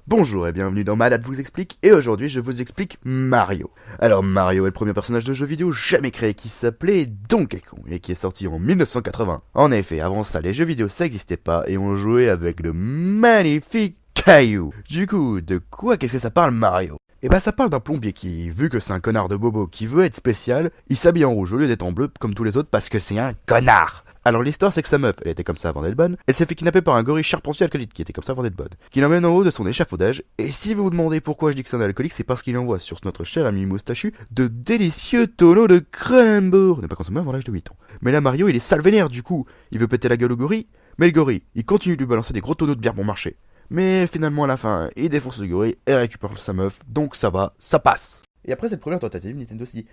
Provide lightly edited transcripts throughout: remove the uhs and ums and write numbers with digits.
Bonjour et bienvenue dans Malade vous explique, et aujourd'hui je vous explique Mario. Alors Mario est le premier personnage de jeu vidéo jamais créé qui s'appelait Donkey Kong et qui est sorti en 1980. En effet, avant ça les jeux vidéo ça n'existait pas et on jouait avec le magnifique Caillou. Du coup, de quoi qu'est-ce que ça parle Mario? Eh ben ça parle d'un plombier qui, vu que c'est un connard de bobo qui veut être spécial, il s'habille en rouge au lieu d'être en bleu comme tous les autres parce que c'est un connard. Alors l'histoire c'est que sa meuf, elle était comme ça avant d'être bonne, elle s'est fait kidnapper par un gorille charpentier alcoolique qui était comme ça avant d'être bonne, qui l'emmène en haut de son échafaudage, et si vous vous demandez pourquoi je dis que c'est un alcoolique, c'est parce qu'il envoie sur notre cher ami moustachu de délicieux tonneaux de Kronenbourg, n'est pas consommé avant l'âge de 8 ans. Mais là Mario il est sale vénère du coup, il veut péter la gueule au gorille, mais le gorille, il continue de lui balancer des gros tonneaux de bière bon marché. Mais finalement à la fin, il défonce le gorille et récupère sa meuf, donc ça va, ça passe. Et après cette première tentative, Nintendo s'est dit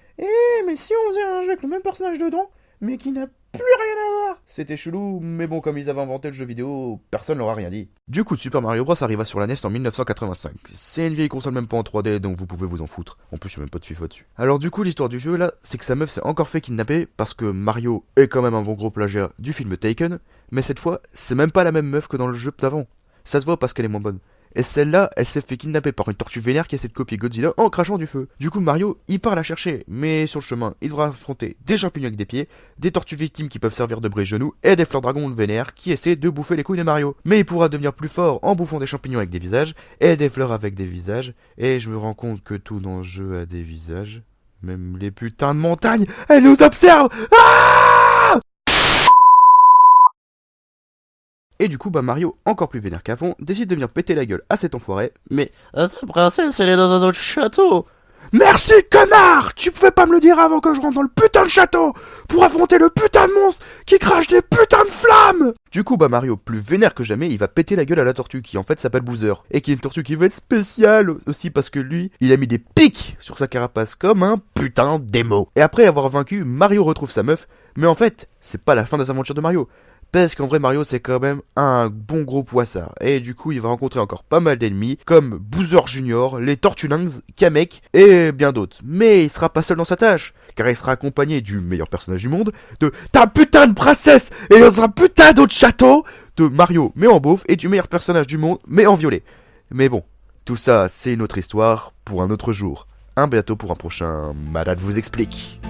mais si on faisait un jeu avec le même personnage dedans, mais qui n'a plus rien à voir. C'était chelou, mais bon, comme ils avaient inventé le jeu vidéo, personne leur a rien dit. Du coup, Super Mario Bros arriva sur la NES en 1985. C'est une vieille console même pas en 3D, donc vous pouvez vous en foutre. En plus, il n'y a même pas de FIFA dessus. Alors du coup, l'histoire du jeu, là, c'est que sa meuf s'est encore fait kidnapper, parce que Mario est quand même un bon gros plagiat du film Taken, mais cette fois, c'est même pas la même meuf que dans le jeu d'avant. Ça se voit parce qu'elle est moins bonne. Et celle-là, elle s'est fait kidnapper par une tortue vénère qui essaie de copier Godzilla en crachant du feu. Du coup, Mario, il part la chercher, mais sur le chemin, il devra affronter des champignons avec des pieds, des tortues victimes qui peuvent servir de brise-genoux, et des fleurs dragons vénères qui essaient de bouffer les couilles de Mario. Mais il pourra devenir plus fort en bouffant des champignons avec des visages, et des fleurs avec des visages, et je me rends compte que tout dans le jeu a des visages. Même les putains de montagnes, elles nous observent. Et du coup, Mario, encore plus vénère qu'avant, décide de venir péter la gueule à cet enfoiré, mais... Ta princesse, elle est dans notre château. Merci, connard! Tu pouvais pas me le dire avant que je rentre dans le putain de château pour affronter le putain de monstre qui crache des putains de flammes! Du coup, Mario, plus vénère que jamais, il va péter la gueule à la tortue qui en fait s'appelle Bowser. Et qui est une tortue qui veut être spéciale aussi parce que lui, il a mis des pics sur sa carapace comme un putain d'émo. Et après avoir vaincu, Mario retrouve sa meuf, mais en fait, c'est pas la fin des aventures de Mario. Parce qu'en vrai Mario c'est quand même un bon gros poissard. Et du coup il va rencontrer encore pas mal d'ennemis comme Bowser Junior, les Tortulings, Kamek et bien d'autres. Mais il sera pas seul dans sa tâche, car il sera accompagné du meilleur personnage du monde, de ta putain de princesse et dans un putain d'autre château, de Mario mais en beauf et du meilleur personnage du monde mais en violet. Mais bon, tout ça c'est une autre histoire pour un autre jour. À bientôt pour un prochain Malade vous explique.